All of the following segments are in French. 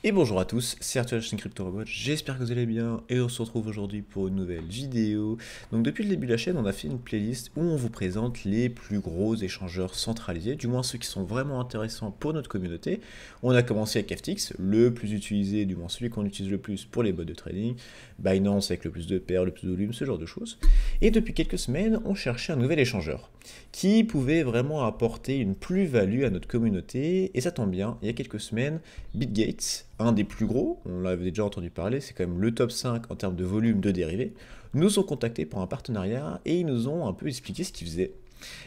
Et bonjour à tous, c'est Arthur de la chaîne CryptoRobot, j'espère que vous allez bien et on se retrouve aujourd'hui pour une nouvelle vidéo. Donc depuis le début de la chaîne, on a fait une playlist où on vous présente les plus gros échangeurs centralisés, du moins ceux qui sont vraiment intéressants pour notre communauté. On a commencé avec FTX, le plus utilisé, du moins celui qu'on utilise le plus pour les bots de trading, Binance avec le plus de paires, le plus de volume, ce genre de choses. Et depuis quelques semaines, on cherchait un nouvel échangeur qui pouvait vraiment apporter une plus-value à notre communauté, et ça tombe bien, il y a quelques semaines, BitGate, un des plus gros, on l'avait déjà entendu parler, c'est quand même le top 5 en termes de volume de dérivés, nous ont contactés pour un partenariat et ils nous ont un peu expliqué ce qu'ils faisaient.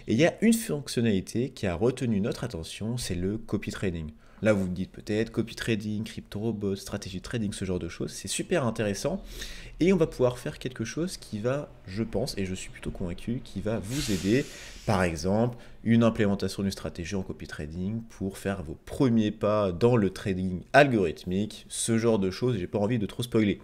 Et il y a une fonctionnalité qui a retenu notre attention, c'est le copy trading. Là, vous vous dites peut-être copy trading, crypto robot, stratégie trading, ce genre de choses, c'est super intéressant. Et on va pouvoir faire quelque chose qui va, je pense, et je suis plutôt convaincu, qui va vous aider. Par exemple, une implémentation d'une stratégie en copy trading pour faire vos premiers pas dans le trading algorithmique, ce genre de choses, j'ai pas envie de trop spoiler.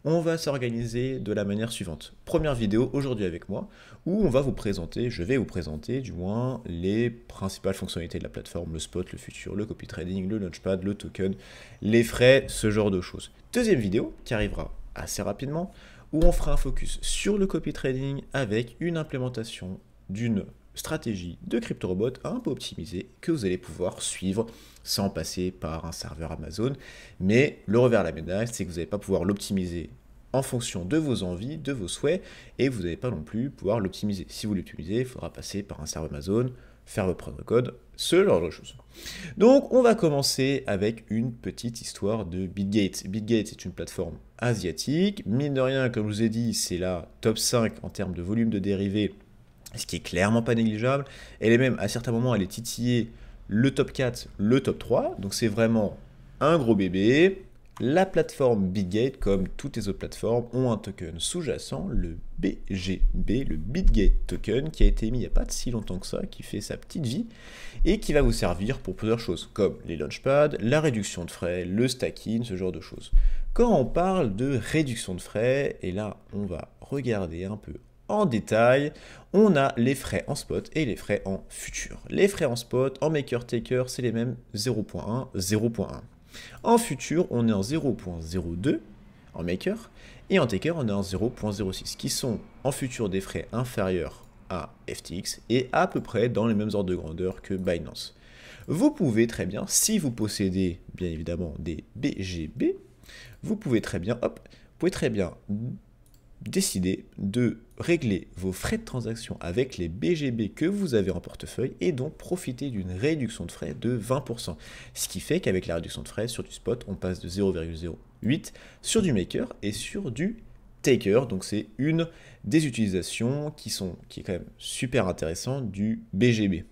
On va s'organiser de la manière suivante. Première vidéo aujourd'hui avec moi, où on va vous présenter, je vais vous présenter du moins les principales fonctionnalités de la plateforme, le spot, le futur, le copy trading, le launchpad, le token, les frais, ce genre de choses. Deuxième vidéo qui arrivera assez rapidement, où on fera un focus sur le copy trading avec une implémentation d'une stratégie de CryptoRobot un peu optimisée que vous allez pouvoir suivre sans passer par un serveur Amazon. Mais le revers de la médaille, c'est que vous n'allez pas pouvoir l'optimiser en fonction de vos envies, de vos souhaits, et vous n'allez pas non plus pouvoir l'optimiser. Si vous l'optimisez, il faudra passer par un serveur Amazon, faire votre propre code, ce genre de choses. Donc on va commencer avec une petite histoire de BitGate. BitGate c'est une plateforme asiatique, mine de rien, comme je vous ai dit, c'est la top 5 en termes de volume de dérivés, ce qui est clairement pas négligeable. Elle est même, à certains moments, elle est titillée le top 4, le top 3, donc c'est vraiment un gros bébé. La plateforme BitGate, comme toutes les autres plateformes, ont un token sous-jacent, le BGB, le BitGate Token, qui a été mis il n'y a pas si longtemps que ça, qui fait sa petite vie, et qui va vous servir pour plusieurs choses, comme les launchpads, la réduction de frais, le stacking, ce genre de choses. Quand on parle de réduction de frais, et là on va regarder un peu en détail, on a les frais en spot et les frais en futur. Les frais en spot, en maker-taker, c'est les mêmes 0.1, 0.1. En futur, on est en 0.02 en maker, et en taker, on est en 0.06, qui sont en futur des frais inférieurs à FTX et à peu près dans les mêmes ordres de grandeur que Binance. Vous pouvez très bien, si vous possédez bien évidemment des BGB, vous pouvez très bien, décider de régler vos frais de transaction avec les BGB que vous avez en portefeuille et donc profiter d'une réduction de frais de 20%. Ce qui fait qu'avec la réduction de frais sur du spot, on passe de 0,08 sur du maker et sur du taker. Donc c'est une des utilisations qui est quand même super intéressante du BGB.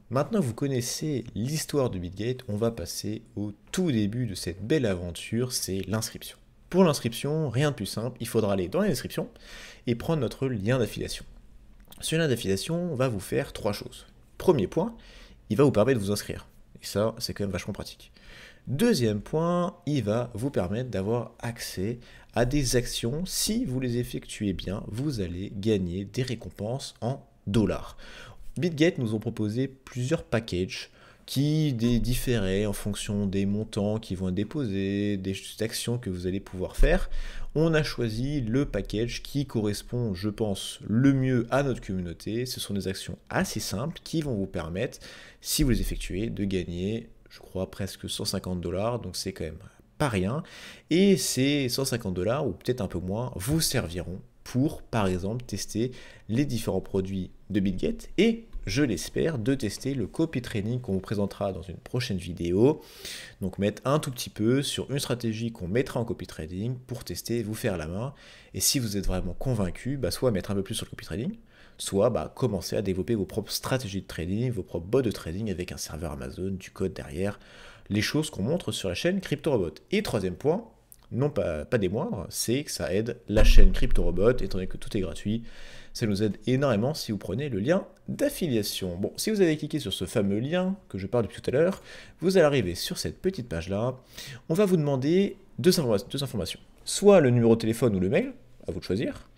Maintenant que vous connaissez l'histoire de BitGate, on va passer au tout début de cette belle aventure, c'est l'inscription. Pour l'inscription, rien de plus simple, il faudra aller dans la description et prendre notre lien d'affiliation. Ce lien d'affiliation va vous faire trois choses. Premier point, il va vous permettre de vous inscrire. Et ça, c'est quand même vachement pratique. Deuxième point, il va vous permettre d'avoir accès à des actions. Si vous les effectuez bien, vous allez gagner des récompenses en dollars. BitGate nous ont proposé plusieurs packages qui différaient en fonction des montants qui vont être déposés, des actions que vous allez pouvoir faire. On a choisi le package qui correspond, je pense, le mieux à notre communauté. Ce sont des actions assez simples qui vont vous permettre, si vous les effectuez, de gagner, je crois, presque 150 dollars. Donc c'est quand même pas rien. Et ces 150 dollars, ou peut-être un peu moins, vous serviront pour, par exemple, tester les différents produits de BitGate et, je l'espère, de tester le copy trading qu'on vous présentera dans une prochaine vidéo. Donc mettre un tout petit peu sur une stratégie qu'on mettra en copy trading pour tester, vous faire la main. Et si vous êtes vraiment convaincu, soit mettre un peu plus sur le copy trading, soit commencer à développer vos propres stratégies de trading, vos propres bots de trading avec un serveur Amazon, du code derrière, les choses qu'on montre sur la chaîne CryptoRobot. Et troisième point, non pas des moindres, c'est que ça aide la chaîne CryptoRobot, étant donné que tout est gratuit. Ça nous aide énormément si vous prenez le lien d'affiliation. Bon, si vous avez cliqué sur ce fameux lien que je parle depuis tout à l'heure, vous allez arriver sur cette petite page-là. On va vous demander deux informations. Soit le numéro de téléphone ou le mail, à vous de choisir,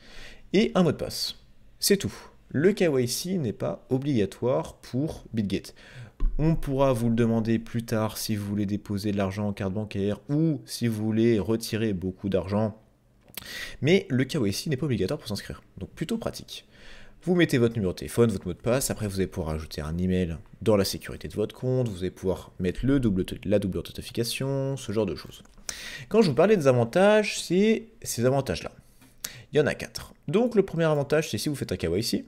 et un mot de passe. C'est tout. Le KYC n'est pas obligatoire pour BitGate. On pourra vous le demander plus tard si vous voulez déposer de l'argent en carte bancaire ou si vous voulez retirer beaucoup d'argent. Mais le KYC n'est pas obligatoire pour s'inscrire, donc plutôt pratique. Vous mettez votre numéro de téléphone, votre mot de passe, après vous allez pouvoir ajouter un email dans la sécurité de votre compte, vous allez pouvoir mettre la double authentification, ce genre de choses. Quand je vous parlais des avantages, c'est ces avantages-là. Il y en a 4. Donc le premier avantage, c'est si vous faites un KYC. De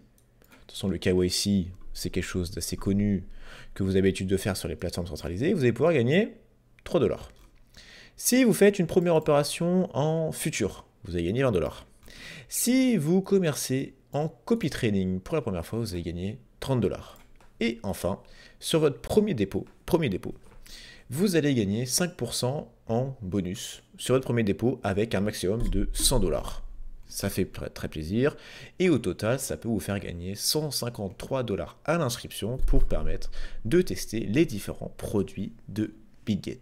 toute façon, le KYC, c'est quelque chose d'assez connu que vous avez l'habitude de faire sur les plateformes centralisées. Vous allez pouvoir gagner 3 $. Si vous faites une première opération en futur, vous allez gagner 20 $. Si vous commercez en copy trading pour la première fois, vous allez gagner 30 $. Et enfin, sur votre premier dépôt, vous allez gagner 5% en bonus sur votre premier dépôt avec un maximum de 100 $. Ça fait très plaisir. Et au total, ça peut vous faire gagner 153 $ à l'inscription pour permettre de tester les différents produits de BitGet.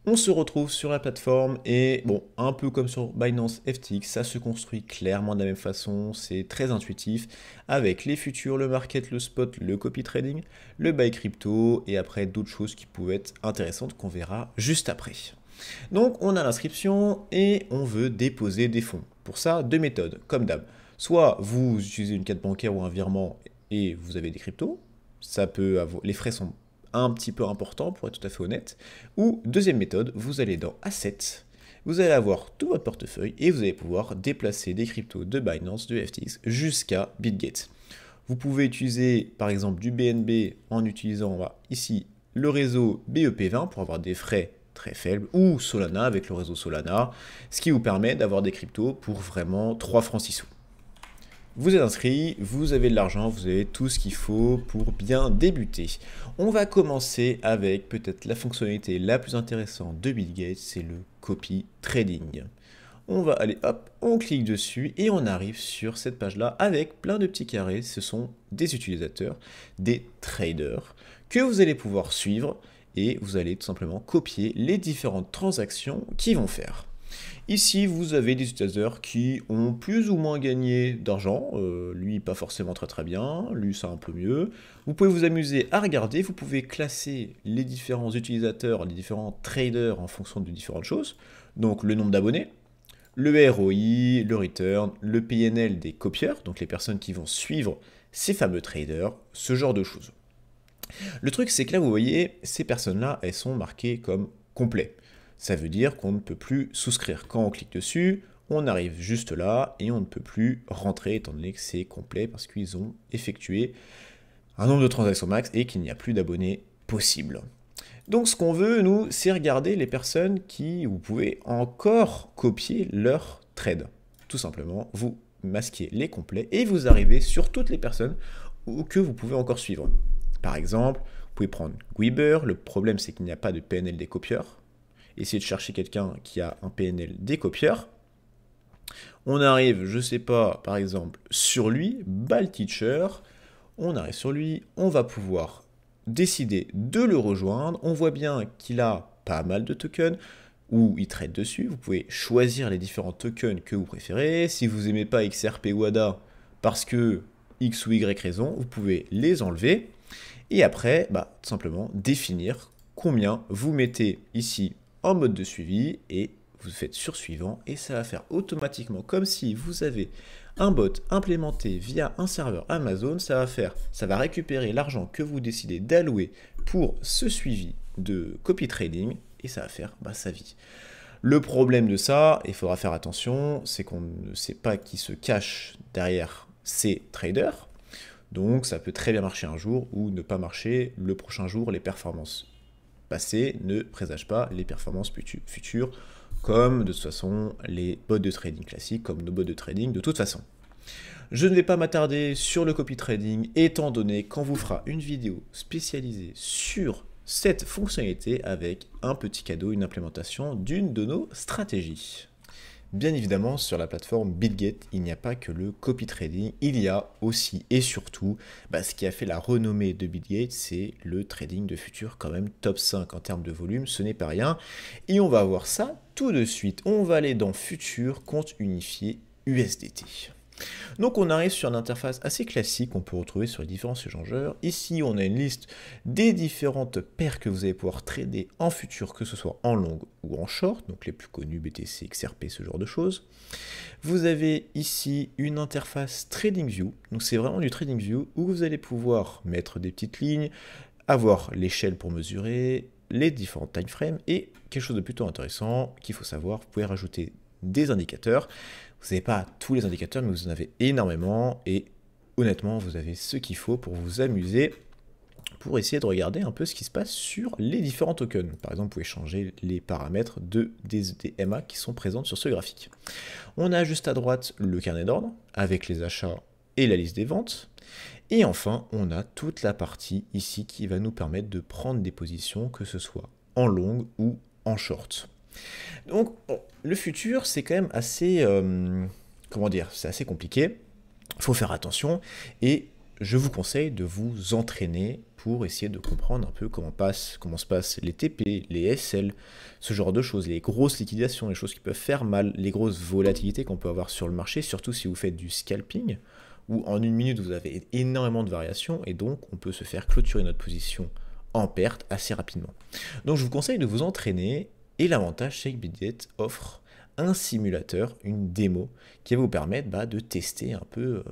On se retrouve sur la plateforme et bon, un peu comme sur Binance FTX, ça se construit clairement de la même façon, c'est très intuitif avec les futurs, le market, le spot, le copy trading, le buy crypto et après d'autres choses qui pouvaient être intéressantes qu'on verra juste après. Donc on a l'inscription et on veut déposer des fonds. Pour ça, 2 méthodes, comme d'hab. Soit vous utilisez une carte bancaire ou un virement et vous avez des cryptos, ça peut avoir, les frais sont un petit peu importants pour être tout à fait honnête. Ou deuxième méthode, vous allez dans Assets, vous allez avoir tout votre portefeuille et vous allez pouvoir déplacer des cryptos de Binance, de FTX jusqu'à BitGet. Vous pouvez utiliser par exemple du BNB en utilisant ici le réseau BEP20 pour avoir des frais très faible, ou Solana avec le réseau Solana, ce qui vous permet d'avoir des cryptos pour vraiment 3 francs 6 sous. Vous êtes inscrit, vous avez de l'argent, vous avez tout ce qu'il faut pour bien débuter. On va commencer avec peut-être la fonctionnalité la plus intéressante de BitGet, c'est le copy trading. On va aller, hop, on clique dessus et on arrive sur cette page-là avec plein de petits carrés. Ce sont des utilisateurs, des traders que vous allez pouvoir suivre et vous allez tout simplement copier les différentes transactions qu'ils vont faire. Ici, vous avez des utilisateurs qui ont plus ou moins gagné d'argent. Lui, pas forcément très bien. Lui, ça un peu mieux. Vous pouvez vous amuser à regarder. Vous pouvez classer les différents utilisateurs, les différents traders en fonction de différentes choses. Donc, le nombre d'abonnés, le ROI, le return, le PNL des copieurs, donc les personnes qui vont suivre ces fameux traders, ce genre de choses. Le truc, c'est que là, vous voyez, ces personnes-là, elles sont marquées comme complet. Ça veut dire qu'on ne peut plus souscrire. Quand on clique dessus, on arrive juste là et on ne peut plus rentrer étant donné que c'est complet parce qu'ils ont effectué un nombre de transactions max et qu'il n'y a plus d'abonnés possible. Donc ce qu'on veut, nous, c'est regarder les personnes qui, vous pouvez encore copier leur trade. Tout simplement, vous masquez les complets et vous arrivez sur toutes les personnes que vous pouvez encore suivre. Par exemple, vous pouvez prendre Weber. Le problème, c'est qu'il n'y a pas de PNL des copieurs. Essayez de chercher quelqu'un qui a un PNL des copieurs. On arrive, je sais pas, par exemple, sur lui, Ball Teacher. On arrive sur lui, on va pouvoir décider de le rejoindre. On voit bien qu'il a pas mal de tokens ou il trade dessus. Vous pouvez choisir les différents tokens que vous préférez. Si vous n'aimez pas XRP ou ADA parce que X ou Y raison, vous pouvez les enlever. Et après, tout simplement définir combien vous mettez ici en mode de suivi et vous faites sur suivant et ça va faire automatiquement comme si vous avez un bot implémenté via un serveur Amazon. Ça va récupérer l'argent que vous décidez d'allouer pour ce suivi de copy trading et ça va faire sa vie. Le problème de ça, il faudra faire attention, c'est qu'on ne sait pas qui se cache derrière ces traders. Donc ça peut très bien marcher un jour ou ne pas marcher le prochain jour. Les performances passées ne présagent pas les performances futures, comme de toute façon les bots de trading classiques, comme nos bots de trading de toute façon. Je ne vais pas m'attarder sur le copy trading, étant donné qu'on vous fera une vidéo spécialisée sur cette fonctionnalité avec un petit cadeau, une implémentation d'une de nos stratégies. Bien évidemment, sur la plateforme BitGet, il n'y a pas que le copy trading, il y a aussi et surtout ce qui a fait la renommée de BitGet, c'est le trading de futur, quand même top 5 en termes de volume, ce n'est pas rien. Et on va voir ça tout de suite. On va aller dans futur compte unifié USDT. Donc on arrive sur une interface assez classique qu'on peut retrouver sur les différents échangeurs. Ici on a une liste des différentes paires que vous allez pouvoir trader en futur, que ce soit en long ou en short, donc les plus connus BTC, XRP, ce genre de choses. Vous avez ici une interface TradingView, donc c'est vraiment du TradingView où vous allez pouvoir mettre des petites lignes, avoir l'échelle pour mesurer, les différents time frames et quelque chose de plutôt intéressant qu'il faut savoir, vous pouvez rajouter des indicateurs. Vous n'avez pas tous les indicateurs, mais vous en avez énormément et honnêtement, vous avez ce qu'il faut pour vous amuser, pour essayer de regarder un peu ce qui se passe sur les différents tokens. Par exemple, vous pouvez changer les paramètres des MA qui sont présentes sur ce graphique. On a juste à droite le carnet d'ordre avec les achats et la liste des ventes. Et enfin, on a toute la partie ici qui va nous permettre de prendre des positions, que ce soit en long ou en short. Donc, bon, le futur, c'est quand même assez, comment dire, c'est assez compliqué. Il faut faire attention et je vous conseille de vous entraîner pour essayer de comprendre un peu comment se passent les TP, les SL, ce genre de choses, les grosses liquidations, les choses qui peuvent faire mal, les grosses volatilités qu'on peut avoir sur le marché, surtout si vous faites du scalping, où en une minute vous avez énormément de variations et donc on peut se faire clôturer notre position en perte assez rapidement. Donc je vous conseille de vous entraîner et l'avantage c'est que Bitget offre un simulateur, une démo qui va vous permettre de tester un peu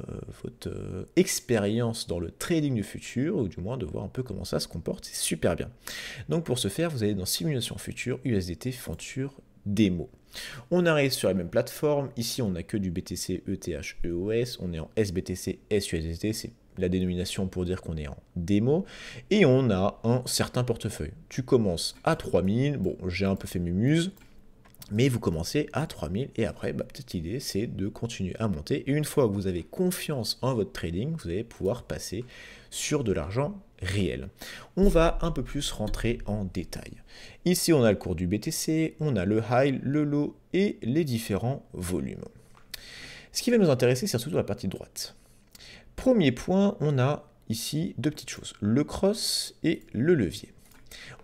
votre expérience dans le trading du futur ou du moins de voir un peu comment ça se comporte, c'est super bien. Donc pour ce faire, vous allez dans Simulation Future, USDT, Future, Démo. On arrive sur la même plateforme, ici on n'a que du BTC, ETH, EOS, on est en SBTC, SUSDT, c'est la dénomination pour dire qu'on est en démo, et on a un certain portefeuille. Tu commences à 3000, bon j'ai un peu fait mes muses, mais vous commencez à 3000 et après, peut-être l'idée c'est de continuer à monter. Et une fois que vous avez confiance en votre trading, vous allez pouvoir passer sur de l'argent réel. On va un peu plus rentrer en détail. Ici, on a le cours du BTC, on a le high, le low et les différents volumes. Ce qui va nous intéresser, c'est surtout la partie droite. Premier point, on a ici deux petites choses, le cross et le levier.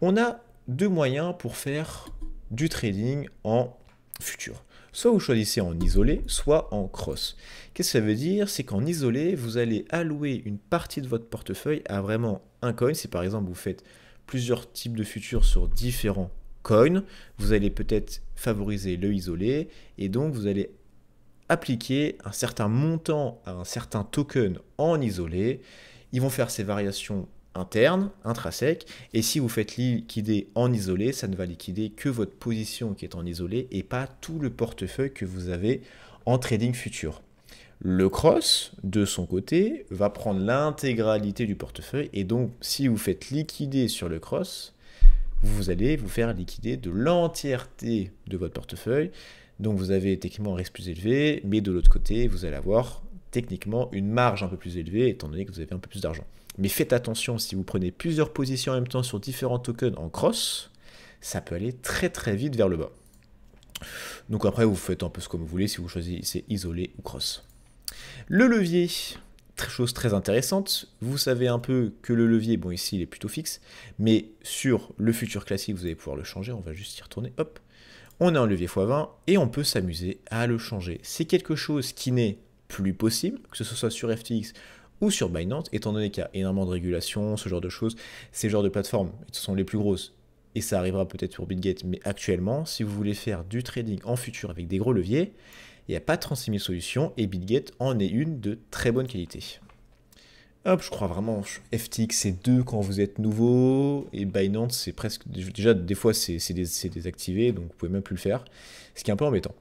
On a deux moyens pour faire du trading en futur. Soit vous choisissez en isolé, soit en cross. Qu'est-ce que ça veut dire? C'est qu'en isolé, vous allez allouer une partie de votre portefeuille à vraiment un coin. Si par exemple vous faites plusieurs types de futurs sur différents coins, vous allez peut-être favoriser le isolé et donc vous allez appliquer un certain montant à un certain token en isolé. Ils vont faire ces variations interne, intrinsèque, et si vous faites liquider en isolé, ça ne va liquider que votre position qui est en isolé et pas tout le portefeuille que vous avez en trading futur. Le cross, de son côté, va prendre l'intégralité du portefeuille et donc si vous faites liquider sur le cross, vous allez vous faire liquider de l'entièreté de votre portefeuille. Donc vous avez techniquement un risque plus élevé, mais de l'autre côté, vous allez avoir techniquement une marge un peu plus élevée étant donné que vous avez un peu plus d'argent. Mais faites attention, si vous prenez plusieurs positions en même temps sur différents tokens en cross, ça peut aller très très vite vers le bas. Donc après, vous faites un peu ce que vous voulez si vous choisissez isolé ou cross. Le levier, chose très intéressante, vous savez un peu que le levier, bon ici il est plutôt fixe, mais sur le futur classique, vous allez pouvoir le changer, on va juste y retourner, hop. On a un levier x20 et on peut s'amuser à le changer. C'est quelque chose qui n'est plus possible, que ce soit sur FTX ou sur Binance, étant donné qu'il y a énormément de régulations, ce genre de choses, ces genres de plateformes sont les plus grosses, et ça arrivera peut-être sur Bitget, mais actuellement, si vous voulez faire du trading en futur avec des gros leviers, il n'y a pas 36 000 solutions, et Bitget en est une de très bonne qualité. Hop, je crois vraiment, FTX c'est 2 quand vous êtes nouveau, et Binance c'est presque, déjà des fois c'est désactivé, donc vous pouvez même plus le faire, ce qui est un peu embêtant.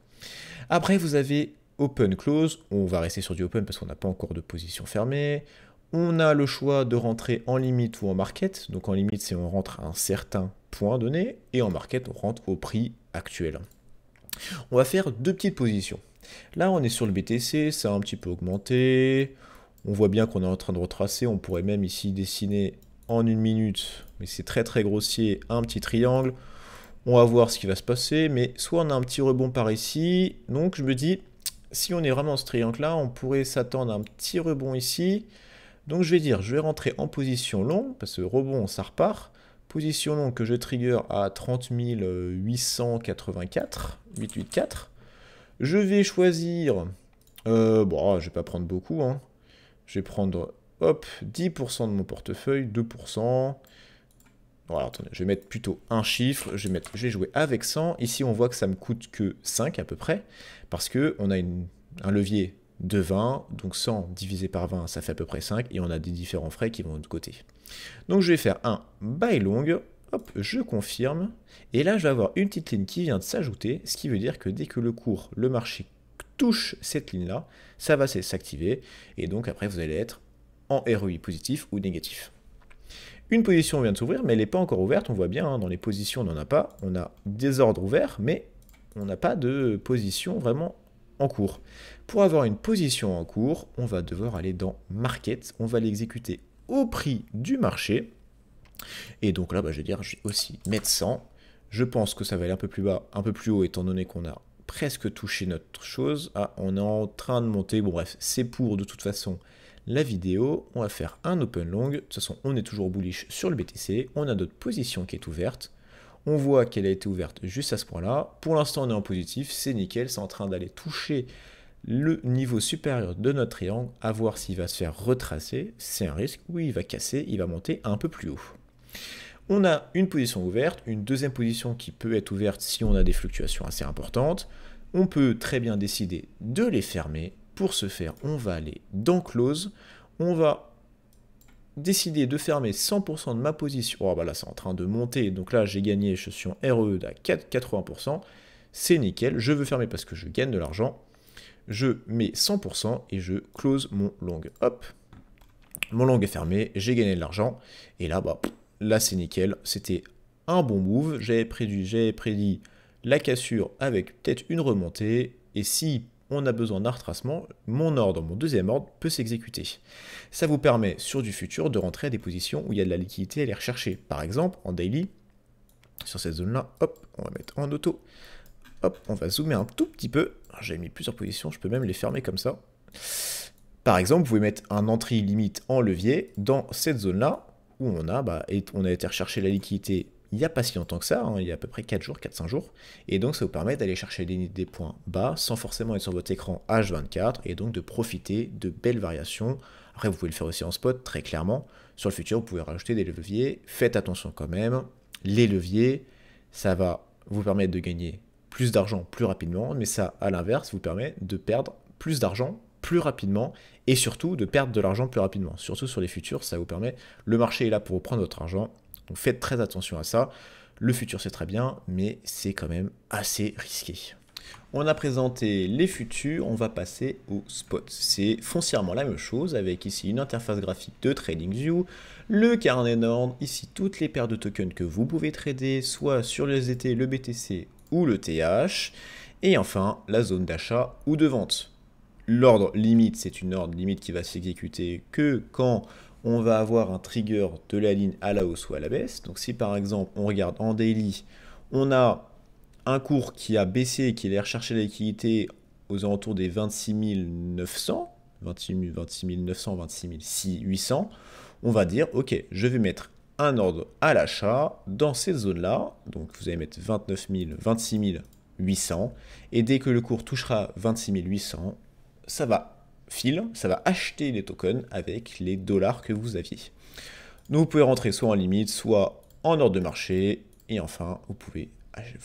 Après vous avez Open, Close, on va rester sur du Open parce qu'on n'a pas encore de position fermée. On a le choix de rentrer en limite ou en market. Donc en limite, c'est on rentre à un certain point donné. Et en market, on rentre au prix actuel. On va faire deux petites positions. Là, on est sur le BTC, ça a un petit peu augmenté. On voit bien qu'on est en train de retracer. On pourrait même ici dessiner en une minute, mais c'est très très grossier, un petit triangle. On va voir ce qui va se passer. Mais soit on a un petit rebond par ici. Donc je me dis... Si on est vraiment dans ce triangle-là, on pourrait s'attendre à un petit rebond ici. Donc je vais dire, je vais rentrer en position longue, parce que rebond, ça repart. Position longue que je trigger à 30 884, 884. Je vais choisir Bon, je vais pas prendre beaucoup, hein. Je vais prendre, hop, 10% de mon portefeuille, 2%. Voilà, attendez, je vais mettre plutôt un chiffre, je vais jouer avec 100. Ici, on voit que ça me coûte que 5 à peu près, parce que on a un levier de 20, donc 100 divisé par 20, ça fait à peu près 5, et on a des différents frais qui vont de l'autre côté. Donc je vais faire un buy long, hop, je confirme, et là je vais avoir une petite ligne qui vient de s'ajouter, ce qui veut dire que dès que le marché touche cette ligne-là, ça va s'activer, et donc après vous allez être en ROI positif ou négatif. Une position vient de s'ouvrir, mais elle n'est pas encore ouverte, on voit bien, hein, dans les positions on n'en a pas, on a des ordres ouverts, mais on n'a pas de position vraiment en cours. Pour avoir une position en cours, on va devoir aller dans Market, on va l'exécuter au prix du marché, et donc là, je vais dire, je vais aussi mettre 100, je pense que ça va aller un peu plus bas, un peu plus haut, étant donné qu'on a presque touché notre chose. Ah, on est en train de monter, bon bref, c'est pour de toute façon la vidéo, on va faire un open long, de toute façon on est toujours bullish sur le BTC, on a notre position qui est ouverte, on voit qu'elle a été ouverte juste à ce point-là, pour l'instant on est en positif, c'est nickel, c'est en train d'aller toucher le niveau supérieur de notre triangle, à voir s'il va se faire retracer, c'est un risque, oui il va casser, il va monter un peu plus haut. On a une position ouverte, une deuxième position qui peut être ouverte si on a des fluctuations assez importantes, on peut très bien décider de les fermer. Pour ce faire, on va aller dans Close, on va décider de fermer 100% de ma position. Oh, là, c'est en train de monter, donc là, j'ai gagné, je suis en RE à 80%, c'est nickel, je veux fermer parce que je gagne de l'argent. Je mets 100% et je close mon long. Hop, mon long est fermé, j'ai gagné de l'argent, et là, là, c'est nickel, c'était un bon move, j'avais prédit la cassure avec peut-être une remontée, et si on a besoin d'un retracement, mon deuxième ordre peut s'exécuter. Ça vous permet sur du futur de rentrer à des positions où il y a de la liquidité à aller rechercher. Par exemple, en daily, sur cette zone-là, hop, on va mettre en auto, hop, on va zoomer un tout petit peu. J'avais mis plusieurs positions, je peux même les fermer comme ça. Par exemple, vous pouvez mettre un entrée limite en levier dans cette zone-là, où on a été rechercher la liquidité il n'y a pas si longtemps que ça, hein, il y a à peu près 4 jours, 4-5 jours, et donc ça vous permet d'aller chercher des points bas sans forcément être sur votre écran H24, et donc de profiter de belles variations. Après, vous pouvez le faire aussi en spot, très clairement. Sur le futur, vous pouvez rajouter des leviers, faites attention quand même. Les leviers, ça va vous permettre de gagner plus d'argent plus rapidement, mais ça, à l'inverse, vous permet de perdre plus d'argent plus rapidement, et surtout de perdre de l'argent plus rapidement. Surtout sur les futurs, ça vous permet, le marché est là pour vous prendre votre argent, donc faites très attention à ça. Le futur c'est très bien, mais c'est quand même assez risqué. On a présenté les futurs, on va passer au spot. C'est foncièrement la même chose avec ici une interface graphique de TradingView, le carnet d'ordre, ici toutes les paires de tokens que vous pouvez trader, soit sur le SDT, le BTC ou le TH, et enfin la zone d'achat ou de vente. L'ordre limite, c'est une ordre limite qui va s'exécuter que quand on va avoir un trigger de la ligne à la hausse ou à la baisse. Donc si par exemple on regarde en daily, on a un cours qui a baissé, qui allait rechercher la liquidité aux alentours des 26 900, 26 900, 26 800, on va dire ok, je vais mettre un ordre à l'achat dans cette zone-là, donc vous allez mettre 29 000, 26 800, et dès que le cours touchera 26 800, ça va ça va acheter les tokens avec les dollars que vous aviez. Donc vous pouvez rentrer soit en limite, soit en ordre de marché, et enfin vous pouvez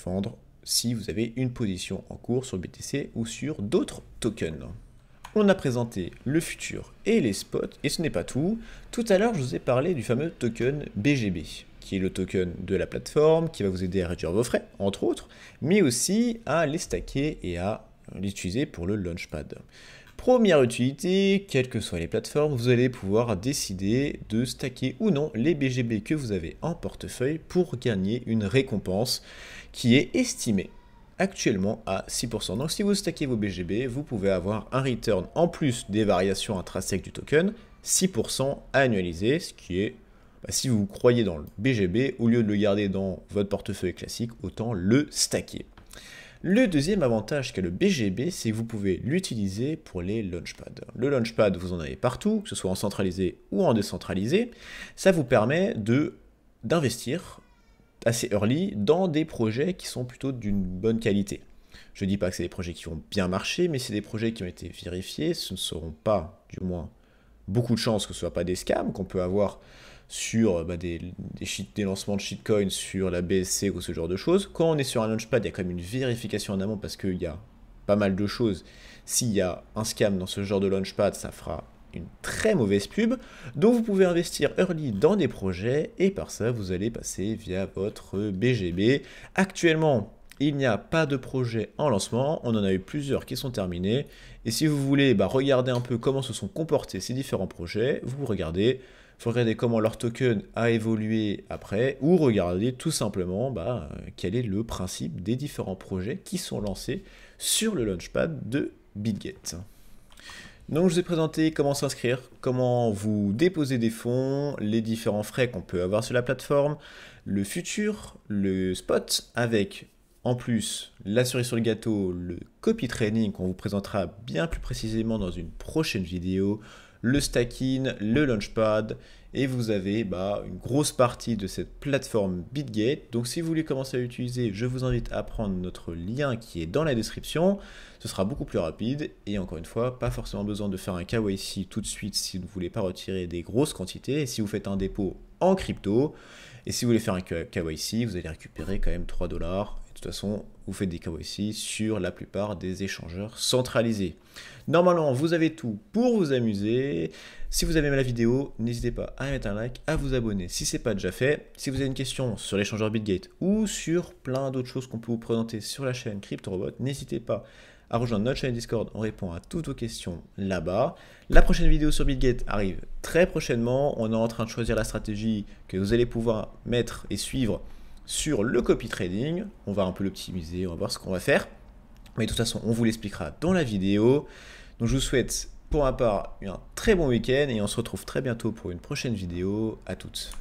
vendre si vous avez une position en cours sur le BTC ou sur d'autres tokens. On a présenté le futur et les spots, et ce n'est pas tout. Tout à l'heure, je vous ai parlé du fameux token BGB, qui est le token de la plateforme, qui va vous aider à réduire vos frais, entre autres, mais aussi à les stacker et à l'utiliser pour le Launchpad. Première utilité, quelles que soient les plateformes, vous allez pouvoir décider de stacker ou non les BGB que vous avez en portefeuille pour gagner une récompense qui est estimée actuellement à 6%. Donc si vous stackez vos BGB, vous pouvez avoir un return en plus des variations intrinsèques du token, 6% annualisé, ce qui est, si vous croyez dans le BGB, au lieu de le garder dans votre portefeuille classique, autant le stacker. Le deuxième avantage qu'a le BGB, c'est que vous pouvez l'utiliser pour les launchpads. Le launchpad, vous en avez partout, que ce soit en centralisé ou en décentralisé. Ça vous permet d'investir assez early dans des projets qui sont plutôt d'une bonne qualité. Je ne dis pas que c'est des projets qui vont bien marcher, mais c'est des projets qui ont été vérifiés. Ce ne seront pas, du moins, beaucoup de chances que ce ne soit pas des scams qu'on peut avoir sur des lancements de shitcoins sur la BSC ou ce genre de choses. Quand on est sur un launchpad, il y a quand même une vérification en amont parce qu'il y a pas mal de choses. S'il y a un scam dans ce genre de launchpad, ça fera une très mauvaise pub. Donc vous pouvez investir early dans des projets et par ça, vous allez passer via votre BGB. Actuellement, il n'y a pas de projet en lancement, on en a eu plusieurs qui sont terminés. Et si vous voulez regarder un peu comment se sont comportés ces différents projets, vous regardez, faut regarder comment leur token a évolué après, ou regarder tout simplement quel est le principe des différents projets qui sont lancés sur le launchpad de BitGet. Donc je vous ai présenté comment s'inscrire, comment vous déposer des fonds, les différents frais qu'on peut avoir sur la plateforme, le futur, le spot, avec en plus la cerise sur le gâteau, le copy trading qu'on vous présentera bien plus précisément dans une prochaine vidéo, le stacking, le launchpad, et vous avez une grosse partie de cette plateforme BitGet. Donc si vous voulez commencer à l'utiliser, je vous invite à prendre notre lien qui est dans la description. Ce sera beaucoup plus rapide et encore une fois, pas forcément besoin de faire un KYC tout de suite si vous ne voulez pas retirer des grosses quantités. Et si vous faites un dépôt en crypto, et si vous voulez faire un KYC, vous allez récupérer quand même 3 $. De toute façon, vous faites des KYC sur la plupart des échangeurs centralisés. Normalement, vous avez tout pour vous amuser. Si vous avez aimé la vidéo, n'hésitez pas à mettre un like, à vous abonner si ce n'est pas déjà fait. Si vous avez une question sur l'échangeur BitGet ou sur plein d'autres choses qu'on peut vous présenter sur la chaîne CryptoRobot, n'hésitez pas à rejoindre notre chaîne Discord. On répond à toutes vos questions là-bas. La prochaine vidéo sur BitGet arrive très prochainement. On est en train de choisir la stratégie que vous allez pouvoir mettre et suivre sur le copy trading. On va un peu l'optimiser, on va voir ce qu'on va faire. Mais de toute façon, on vous l'expliquera dans la vidéo. Donc je vous souhaite pour ma part un très bon week-end et on se retrouve très bientôt pour une prochaine vidéo. À toutes.